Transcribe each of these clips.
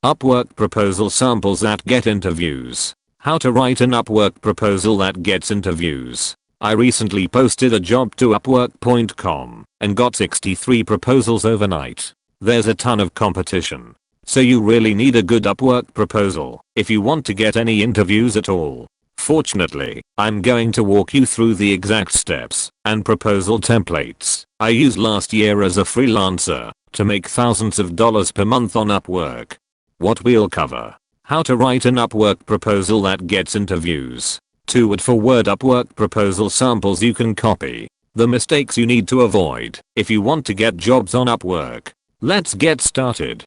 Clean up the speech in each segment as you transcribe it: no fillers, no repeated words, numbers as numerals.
Upwork proposal samples that get interviews. How to write an Upwork proposal that gets interviews. I recently posted a job to Upwork.com and got 63 proposals overnight. There's a ton of competition. So you really need a good Upwork proposal if you want to get any interviews at all. Fortunately, I'm going to walk you through the exact steps and proposal templates I used last year as a freelancer to make thousands of dollars per month on Upwork. What we'll cover: how to write an Upwork proposal that gets interviews, 2 word-for-word Upwork proposal samples you can copy, the mistakes you need to avoid if you want to get jobs on Upwork. Let's get started.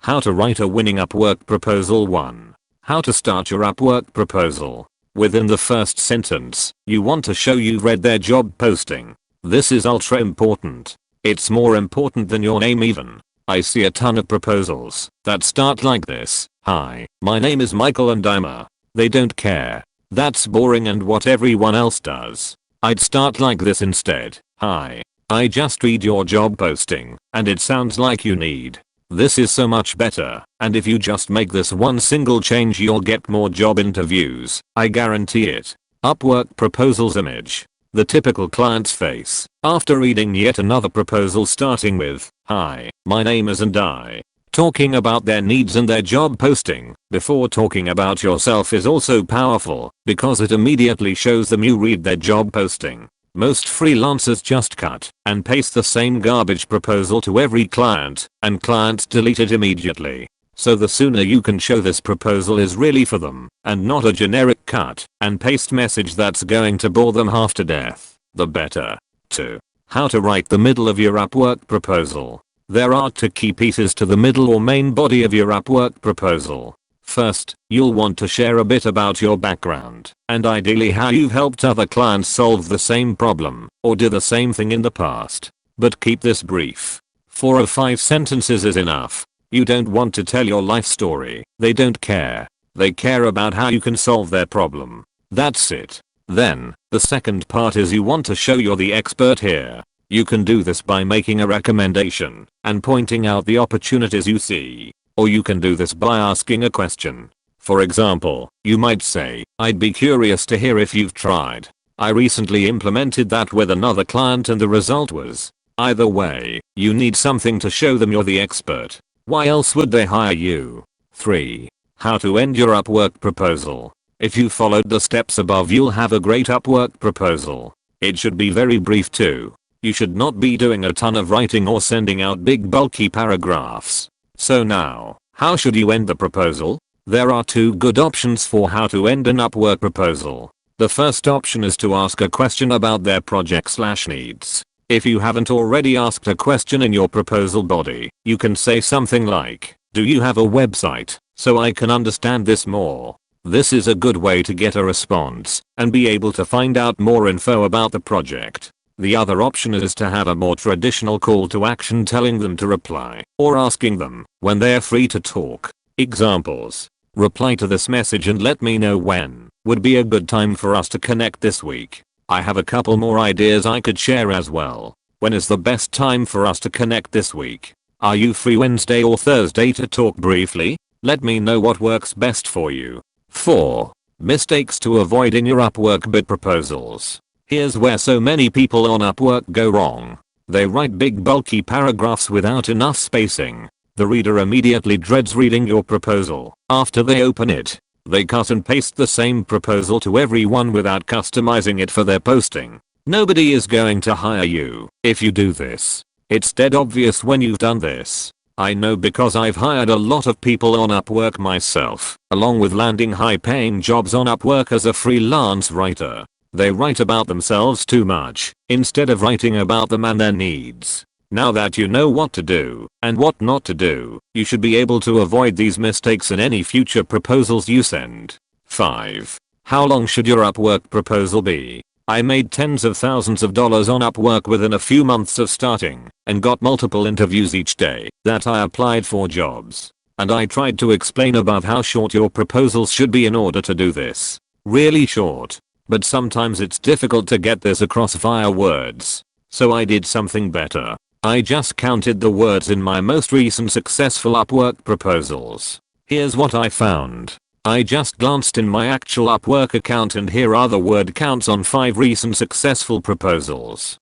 How to write a winning Upwork proposal. 1. How to start your Upwork proposal. Within the first sentence, you want to show you've read their job posting. This is ultra important. It's more important than your name even. I see a ton of proposals that start like this: "Hi, my name is Michael and I'm a..." They don't care. That's boring and what everyone else does. I'd start like this instead: "Hi, I just read your job posting and it sounds like you need..." This is so much better, and if you just make this one single change you'll get more job interviews, I guarantee it. Upwork proposal's image. The typical client's face after reading yet another proposal starting with, "Hi, my name is and I." Talking about their needs and their job posting before talking about yourself is also powerful because it immediately shows them you read their job posting. Most freelancers just cut and paste the same garbage proposal to every client, and clients delete it immediately. So the sooner you can show this proposal is really for them and not a generic cut and paste message that's going to bore them half to death, the better. 2. How to write the middle of your Upwork proposal. There are 2 key pieces to the middle or main body of your Upwork proposal. First, you'll want to share a bit about your background and ideally how you've helped other clients solve the same problem or do the same thing in the past. But keep this brief. 4 or 5 sentences is enough. You don't want to tell your life story. They don't care. They care about how you can solve their problem. That's it. Then, the second part is you want to show you're the expert here. You can do this by making a recommendation and pointing out the opportunities you see. Or you can do this by asking a question. For example, you might say, "I'd be curious to hear if you've tried. I recently implemented that with another client and the result was..." Either way, you need something to show them you're the expert. Why else would they hire you? 3. How to end your Upwork proposal. If you followed the steps above you'll have a great Upwork proposal. It should be very brief too. You should not be doing a ton of writing or sending out big bulky paragraphs. So now, how should you end the proposal? There are 2 good options for how to end an Upwork proposal. The first option is to ask a question about their project/needs. If you haven't already asked a question in your proposal body, you can say something like, "Do you have a website so I can understand this more?" This is a good way to get a response and be able to find out more info about the project. The other option is to have a more traditional call to action telling them to reply or asking them when they're free to talk. Examples: "Reply to this message and let me know when would be a good time for us to connect this week. I have a couple more ideas I could share as well. When is the best time for us to connect this week? Are you free Wednesday or Thursday to talk briefly? Let me know what works best for you." 4. Mistakes to avoid in your Upwork bid proposals. Here's where so many people on Upwork go wrong. They write big bulky paragraphs without enough spacing. The reader immediately dreads reading your proposal after they open it. They cut and paste the same proposal to everyone without customizing it for their posting. Nobody is going to hire you if you do this. It's dead obvious when you've done this. I know because I've hired a lot of people on Upwork myself, along with landing high-paying jobs on Upwork as a freelance writer. They write about themselves too much, instead of writing about them and their needs. Now that you know what to do and what not to do, you should be able to avoid these mistakes in any future proposals you send. 5. How long should your Upwork proposal be? I made tens of thousands of dollars on Upwork within a few months of starting and got multiple interviews each day that I applied for jobs. And I tried to explain above how short your proposals should be in order to do this. Really short. but sometimes it's difficult to get this across via words. So I did something better. I just counted the words in my most recent successful Upwork proposals. Here's what I found. I just glanced in my actual Upwork account and here are the word counts on 5 recent successful proposals.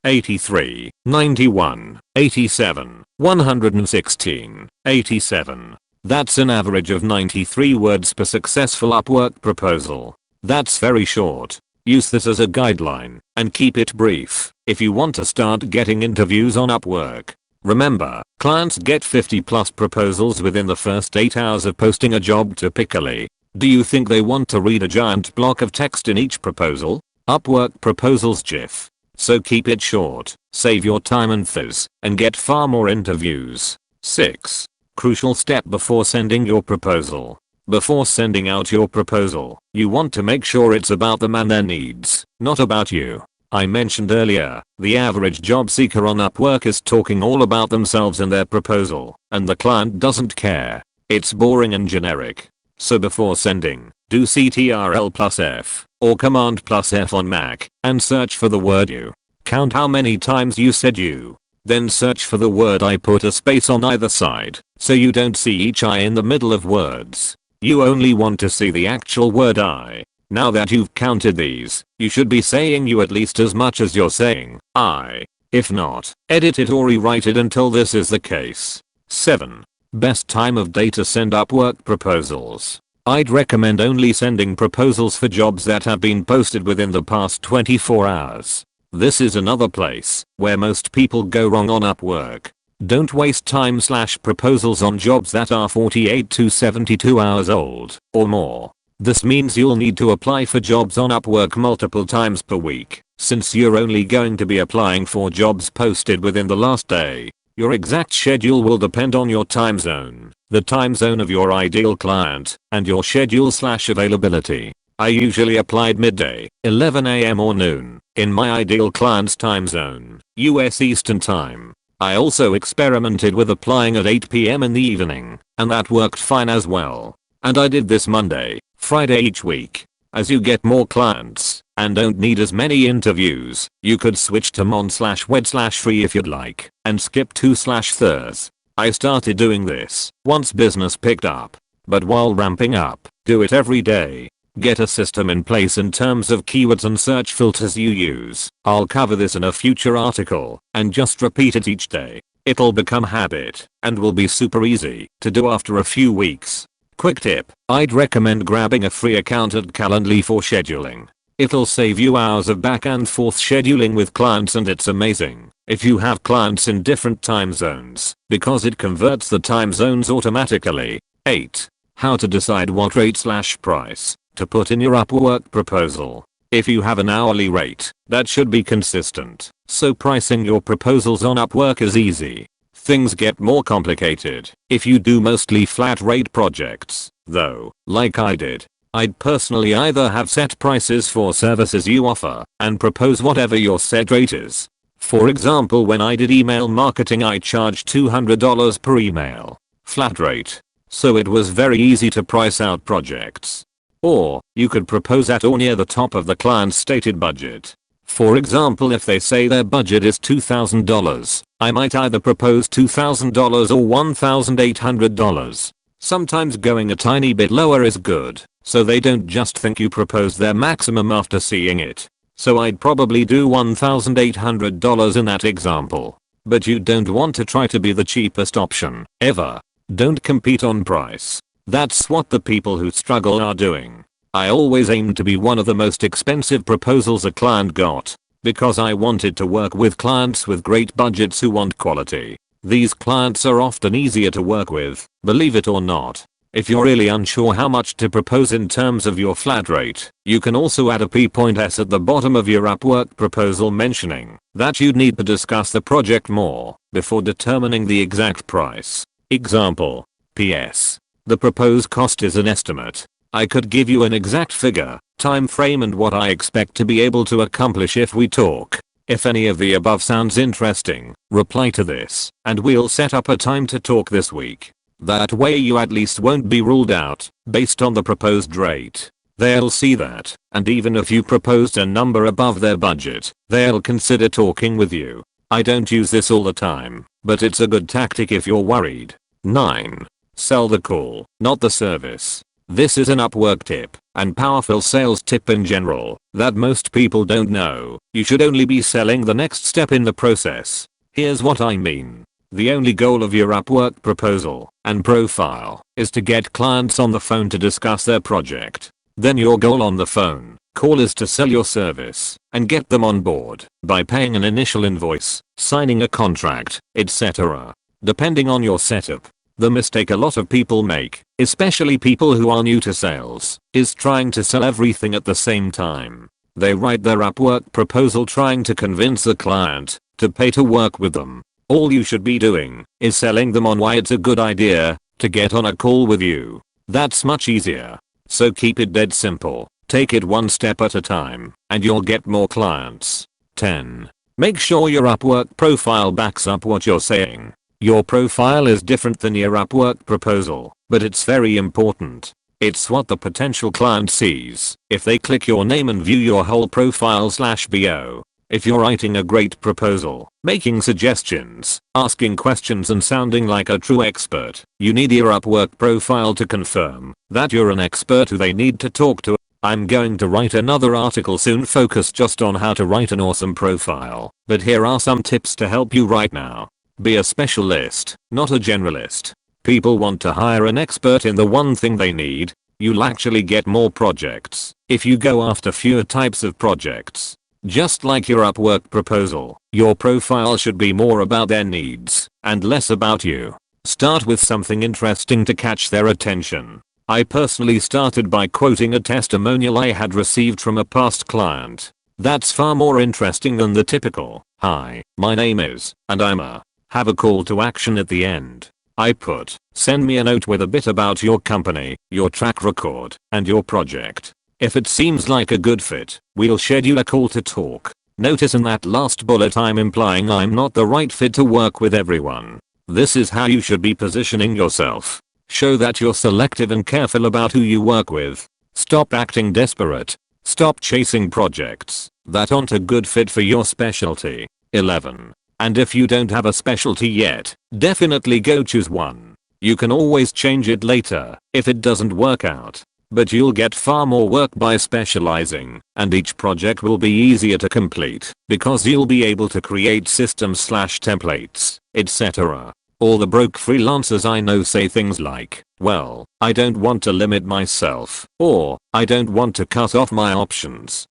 83, 91, 87, 116, 87. That's an average of 93 words per successful Upwork proposal. That's very short. Use this as a guideline and keep it brief if you want to start getting interviews on Upwork. Remember, clients get 50+ proposals within the first 8 hours of posting a job typically. Do you think they want to read a giant block of text in each proposal? Upwork proposals GIF. So keep it short, save your time and fizz, and get far more interviews. 6. Crucial step before sending your proposal. Before sending out your proposal, you want to make sure it's about them and their needs, not about you. I mentioned earlier, the average job seeker on Upwork is talking all about themselves in their proposal, and the client doesn't care. It's boring and generic. So before sending, do Ctrl+F or Command+F on Mac and search for the word you. Count how many times you said you. Then search for the word I, put a space on either side so you don't see each I in the middle of words. You only want to see the actual word I. Now that you've counted these, you should be saying you at least as much as you're saying I. If not, edit it or rewrite it until this is the case. 7. Best time of day to send Upwork proposals. I'd recommend only sending proposals for jobs that have been posted within the past 24 hours. This is another place where most people go wrong on Upwork. Don't waste time/proposals on jobs that are 48 to 72 hours old or more. This means you'll need to apply for jobs on Upwork multiple times per week, since you're only going to be applying for jobs posted within the last day. Your exact schedule will depend on your time zone, the time zone of your ideal client, and your schedule/availability. I usually applied midday, 11 AM or noon, in my ideal client's time zone, US Eastern Time. I also experimented with applying at 8 PM in the evening, and that worked fine as well. And I did this Monday, Friday each week. As you get more clients and don't need as many interviews, you could switch to Mon/Wed/free if you'd like and skip 2/Thurs. I started doing this once business picked up, but while ramping up, do it every day. Get a system in place in terms of keywords and search filters you use. I'll cover this in a future article and just repeat it each day. It'll become habit and will be super easy to do after a few weeks. Quick tip, I'd recommend grabbing a free account at Calendly for scheduling. It'll save you hours of back and forth scheduling with clients and it's amazing if you have clients in different time zones because it converts the time zones automatically. 8. How to decide what rate/price to put in your Upwork proposal. If you have an hourly rate, that should be consistent, so pricing your proposals on Upwork is easy. Things get more complicated if you do mostly flat rate projects, though, like I did. I'd personally either have set prices for services you offer and propose whatever your set rate is. For example, when I did email marketing I charged $200 per email, flat rate, so it was very easy to price out projects. Or, you could propose at or near the top of the client's stated budget. For example, if they say their budget is $2,000, I might either propose $2,000 or $1,800. Sometimes going a tiny bit lower is good, so they don't just think you propose their maximum after seeing it. So I'd probably do $1,800 in that example. But you don't want to try to be the cheapest option, ever. Don't compete on price. That's what the people who struggle are doing. I always aimed to be one of the most expensive proposals a client got, because I wanted to work with clients with great budgets who want quality. These clients are often easier to work with, believe it or not. If you're really unsure how much to propose in terms of your flat rate, you can also add a P.S at the bottom of your Upwork proposal mentioning that you'd need to discuss the project more before determining the exact price. Example. P.S. The proposed cost is an estimate. I could give you an exact figure, time frame and what I expect to be able to accomplish if we talk. If any of the above sounds interesting, reply to this, and we'll set up a time to talk this week. That way you at least won't be ruled out, based on the proposed rate. they'll see that, and even if you proposed a number above their budget, they'll consider talking with you. I don't use this all the time, but it's a good tactic if you're worried. 9. Sell the call, not the service. This is an Upwork tip, and powerful sales tip in general, that most people don't know. You should only be selling the next step in the process. Here's what I mean. The only goal of your Upwork proposal and profile is to get clients on the phone to discuss their project. Then your goal on the phone call is to sell your service and get them on board by paying an initial invoice, signing a contract, etc. Depending on your setup. The mistake a lot of people make, especially people who are new to sales, is trying to sell everything at the same time. They write their Upwork proposal trying to convince the client to pay to work with them. All you should be doing is selling them on why it's a good idea to get on a call with you. That's much easier. So keep it dead simple. Take it one step at a time, and you'll get more clients. 10. Make sure your Upwork profile backs up what you're saying. Your profile is different than your Upwork proposal, but it's very important. It's what the potential client sees if they click your name and view your whole profile/bio. If you're writing a great proposal, making suggestions, asking questions and sounding like a true expert, you need your Upwork profile to confirm that you're an expert who they need to talk to. I'm going to write another article soon focused just on how to write an awesome profile, but here are some tips to help you right now. Be a specialist, not a generalist. People want to hire an expert in the one thing they need. You'll actually get more projects if you go after fewer types of projects. Just like your Upwork proposal, your profile should be more about their needs and less about you. Start with something interesting to catch their attention. I personally started by quoting a testimonial I had received from a past client. That's far more interesting than the typical, "Hi, my name is, and I'm a," have a call to action at the end. I put, "Send me a note with a bit about your company, your track record, and your project. If it seems like a good fit, we'll schedule a call to talk." Notice in that last bullet I'm implying I'm not the right fit to work with everyone. This is how you should be positioning yourself. Show that you're selective and careful about who you work with. Stop acting desperate. Stop chasing projects that aren't a good fit for your specialty. 11. And if you don't have a specialty yet, definitely go choose one. You can always change it later if it doesn't work out. But you'll get far more work by specializing, and each project will be easier to complete because you'll be able to create systems/templates, etc. All the broke freelancers I know say things like, "Well, I don't want to limit myself," or "I don't want to cut off my options."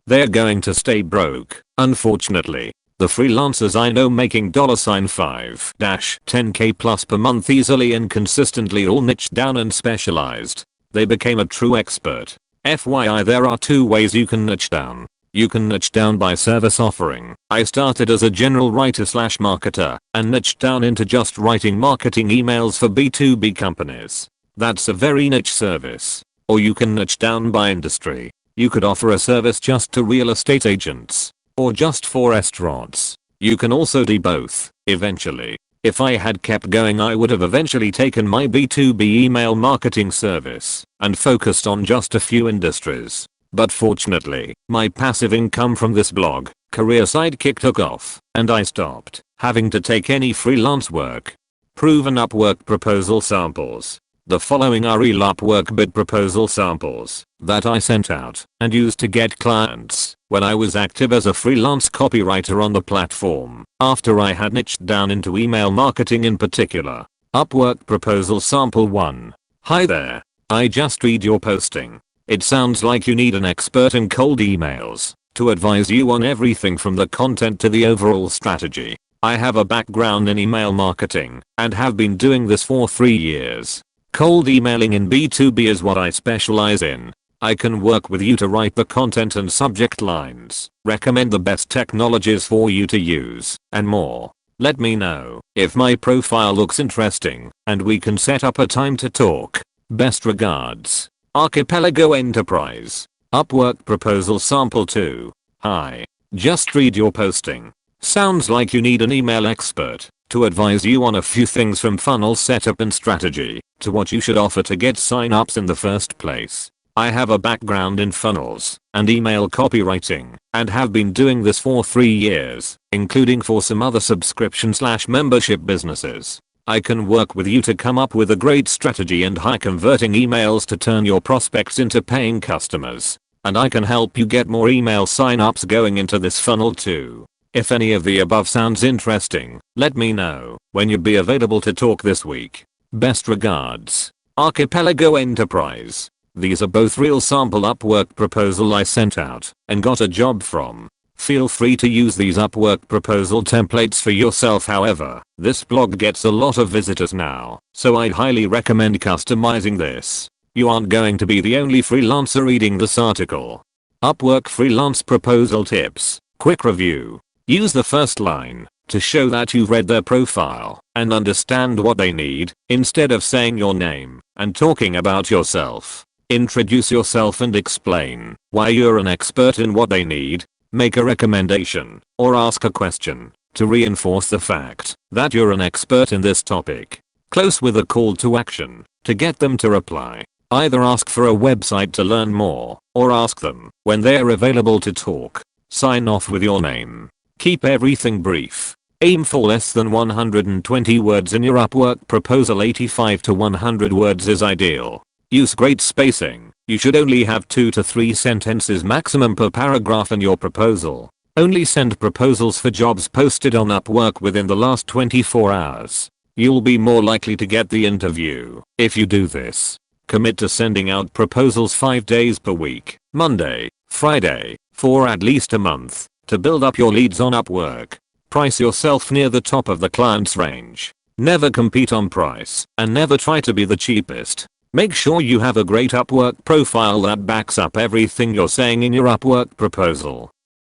They're going to stay broke, unfortunately. The freelancers I know making $5-10k plus per month easily and consistently all niched down and specialized. They became a true expert. FYI, there are two ways you can niche down. You can niche down by service offering. I started as a general writer/marketer and niched down into just writing marketing emails for B2B companies. That's a very niche service. Or you can niche down by industry. You could offer a service just to real estate agents. Or just for restaurants. You can also do both, eventually. If I had kept going, I would have eventually taken my B2B email marketing service and focused on just a few industries. But fortunately, my passive income from this blog career sidekick took off, and I stopped having to take any freelance work. Proven Upwork proposal samples. The following are real Upwork bid proposal samples that I sent out and used to get clients when I was active as a freelance copywriter on the platform, after I had niched down into email marketing in particular. Upwork proposal sample 1. Hi there. I just read your posting. It sounds like you need an expert in cold emails to advise you on everything from the content to the overall strategy. I have a background in email marketing and have been doing this for 3 years. Cold emailing in B2B is what I specialize in. I can work with you to write the content and subject lines, recommend the best technologies for you to use, and more. Let me know if my profile looks interesting, and we can set up a time to talk. Best regards. Archipelago Enterprise. Upwork proposal sample 2. Hi. Just read your posting. Sounds like you need an email expert to advise you on a few things from funnel setup and strategy to what you should offer to get sign-ups in the first place. I have a background in funnels and email copywriting and have been doing this for 3 years, including for some other subscription/membership businesses. I can work with you to come up with a great strategy and high converting emails to turn your prospects into paying customers. And I can help you get more email sign-ups going into this funnel too. If any of the above sounds interesting, let me know when you'd be available to talk this week. Best regards, Archipelago Enterprise. These are both real sample Upwork proposal I sent out and got a job from. Feel free to use these Upwork proposal templates for yourself. However, this blog gets a lot of visitors now, so I'd highly recommend customizing this. You aren't going to be the only freelancer reading this article. Upwork freelance proposal tips. Quick review. Use the first line to show that you've read their profile and understand what they need, instead of saying your name and talking about yourself. Introduce yourself and explain why you're an expert in what they need. Make a recommendation or ask a question to reinforce the fact that you're an expert in this topic. Close with a call to action to get them to reply. Either ask for a website to learn more or ask them when they're available to talk. Sign off with your name. Keep everything brief. Aim for less than 120 words in your Upwork proposal. 85 to 100 words is ideal. Use great spacing. You should only have 2 to 3 sentences maximum per paragraph in your proposal. Only send proposals for jobs posted on Upwork within the last 24 hours. You'll be more likely to get the interview if you do this. Commit to sending out proposals 5 days per week, Monday, Friday, for at least a month, to build up your leads on Upwork. Price yourself near the top of the client's range. Never compete on price, and never try to be the cheapest. Make sure you have a great Upwork profile that backs up everything you're saying in your Upwork proposal.